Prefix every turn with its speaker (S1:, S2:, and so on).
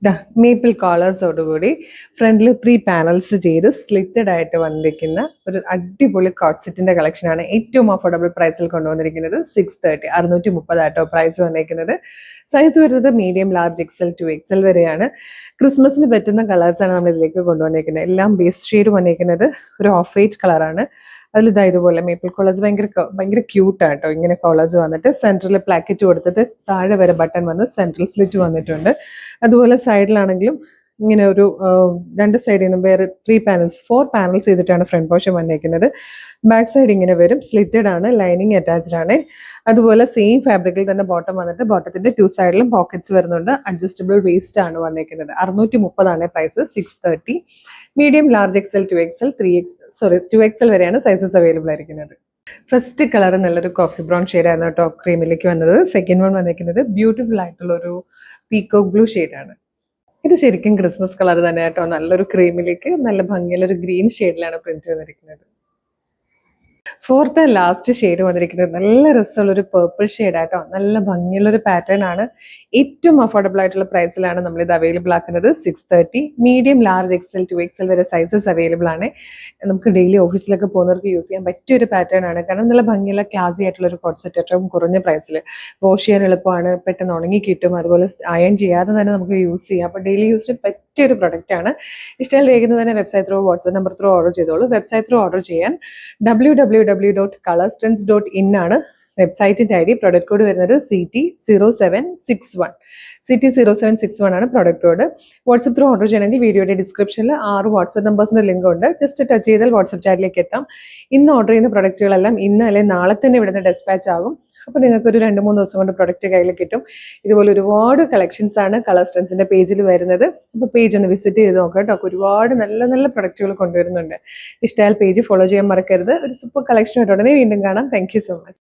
S1: ദാ മേപ്പിൾ കോളേഴ്സോടുകൂടി ഫ്രണ്ടിൽ 3 പാനൽസ് ചെയ്ത് സ്ലിറ്റഡ് ആയിട്ട് വന്നിരിക്കുന്ന ഒരു അടിപൊളി കോട്ട് സെറ്റിന്റെ കളക്ഷനാണ് ഏറ്റവും അഫോർഡബിൾ പ്രൈസിൽ കൊണ്ടുവന്നിരിക്കുന്നത്. 630 630 ആട്ടോ പ്രൈസ് വന്നിരിക്കുന്നത്. സൈസ് വരുന്നത് medium, large, XL to XL വരെയാണ്. ക്രിസ്മസിന് പറ്റുന്ന കളേഴ്സാണ് നമ്മൾ ഇതിലേക്ക് കൊണ്ടുവന്നിരിക്കുന്നത്. എല്ലാം ബേസ് ഷെയ്ഡ് വന്നിരിക്കുന്നത് ഒരു ഓഫ് വൈറ്റ് കളറാണ്. അതിൽ ഇതാ ഇതുപോലെ മേപ്പിൾ കോളേഴ്സ് ഭയങ്കര ക്യൂട്ടാണ് കേട്ടോ. ഇങ്ങനെ കോളേഴ്സ് വന്നിട്ട് സെൻറ്ററിൽ പ്ലാക്കറ്റ് കൊടുത്തിട്ട് താഴെ വരെ ബട്ടൺ വന്ന് സെൻട്രൽ സ്ലിറ്റ് വന്നിട്ടുണ്ട്. അതുപോലെ സൈഡിലാണെങ്കിലും ഇങ്ങനെ ഒരു രണ്ട് സൈഡിൽ നിന്നും വേറെ 4 പാനൽസ് ചെയ്തിട്ടാണ് ഫ്രണ്ട് പോർഷൻ വന്നിരിക്കുന്നത്. ബാക്ക് സൈഡ് ഇങ്ങനെ വരും, സ്ലിറ്റഡ് ആണ്, ലൈനിങ് അറ്റാച്ച്ഡ് ആണ്. അതുപോലെ സെയിം ഫാബ്രിക്കിൽ തന്നെ ബോട്ടം വന്നിട്ട് ബോട്ടത്തിന്റെ 2 സൈഡിലും പോക്കറ്റ്സ് വരുന്നുണ്ട്. അഡ്ജസ്റ്റബിൾ വേസ്റ്റ് ആണ് വന്നിരിക്കുന്നത്. 630 price. 630. Medium, large, XL to XL 2 XL വരെയാണ് സൈസസ് അവൈലബിൾ ആയിരിക്കുന്നത്. ഫസ്റ്റ് കളർ നല്ലൊരു കോഫി ബ്രൗൺ ഷെയ്ഡായിരുന്നു ടോപ്പ് ക്രീമിലേക്ക് വന്നത്. സെക്കൻഡ് വൺ വന്നിരിക്കുന്നത് ബ്യൂട്ടിഫുൾ ആയിട്ടുള്ള ഒരു പീക്കോക്ക് ബ്ലൂ ഷെയ്ഡാണ്. ഇത് ശരിക്കും ക്രിസ്മസ് കളർ തന്നെ കേട്ടോ. നല്ലൊരു ക്രീമിലേക്ക് നല്ല ഭംഗിയുള്ള ഒരു ഗ്രീൻ ഷെയ്ഡിലാണ് പ്രിന്റ് വന്നിരിക്കുന്നത്. ഫോർത്ത് ആൻഡ് ലാസ്റ്റ് ഷെയ്ഡ് വന്നിരിക്കുന്നത് നല്ല രസമുള്ള ഒരു പേർപ്പിൾ ഷെയ്ഡ് ആട്ടോ. നല്ല ഭംഗിയുള്ള ഒരു പാറ്റേൺ ആണ്. ഏറ്റവും അഫോർഡബിൾ ആയിട്ടുള്ള പ്രൈസിലാണ് നമ്മൾ ഇത് അവൈലബിൾ ആക്കുന്നത്. 630. Medium, large, XL to XL വരെ സൈസസ് അവൈലബിൾ ആണ്. നമുക്ക് ഡെയിലി ഓഫീസിലൊക്കെ പോകുന്നവർക്ക് യൂസ് ചെയ്യാൻ പറ്റിയ ഒരു പാറ്റേൺ ആണ്. കാരണം നല്ല ഭംഗിയുള്ള ക്ലാസി ആയിട്ടുള്ള ഒരു കോട്ട് സെറ്റ് ഏറ്റവും കുറഞ്ഞ പ്രൈസിൽ വാഷ് ചെയ്യാൻ എളുപ്പമാണ്, പെട്ടെന്ന് ഉണങ്ങി കിട്ടും, അതുപോലെ അയൺ ചെയ്യാതെ തന്നെ നമുക്ക് യൂസ് ചെയ്യാം. അപ്പോൾ ഡെയിലി യൂസിന് പറ്റിയ ഒരു പ്രൊഡക്റ്റ് ആണ്. ഇഷ്ടം വേഗം തന്നെ website through, WhatsApp number through order ചെയ്തോളൂ. വെബ്സൈറ്റ് ത്രൂ ഓർഡർ ചെയ്യാൻ www.colorstrends.in ആണ് വെബ്സൈറ്റിന്റെ ഐഡി. പ്രൊഡക്റ്റ് കോഡ് വരുന്നത് CT0761. CT0761 ആണ് product code. WhatsApp through order ചെയ്യണമെങ്കിൽ വീഡിയോയുടെ ഡിസ്ക്രിപ്ഷനിൽ 6 വാട്സ്ആപ്പ് നമ്പേഴ്സിന്റെ ലിങ്ക് ഉണ്ട്. ജസ്റ്റ് ടച്ച് ചെയ്താൽ വാട്സ്ആപ്പ് ചാറ്റിലേക്ക് എത്താം. ഇന്ന് ഓർഡർ ചെയ്യുന്ന പ്രൊഡക്റ്റുകളെല്ലാം ഇന്ന് അല്ലെങ്കിൽ നാളെ തന്നെ ഇവിടുന്ന് ഡെസ്പാച്ച് ആകും. അപ്പോൾ നിങ്ങൾക്കൊരു 2-3 ദിവസം കൊണ്ട് പ്രൊഡക്റ്റ് കയ്യിൽ കിട്ടും. ഇതുപോലെ ഒരുപാട് കളക്ഷൻസ് ആണ് കളർസ്ട്രെൻസിന്റെ പേജിൽ വരുന്നത്. അപ്പോൾ പേജ് ഒന്ന് വിസിറ്റ് ചെയ്ത് നോക്കാം കേട്ടോ. ഒരുപാട് നല്ല നല്ല പ്രൊഡക്റ്റുകൾ കൊണ്ടുവരുന്നുണ്ട്. ഇഷ്ടമായാൽ പേജ് ഫോളോ ചെയ്യാൻ മറക്കരുത്. ഒരു സൂപ്പർ കളക്ഷൻ ആയിട്ട് ഉടനെ വീണ്ടും കാണാം. Thank you so much.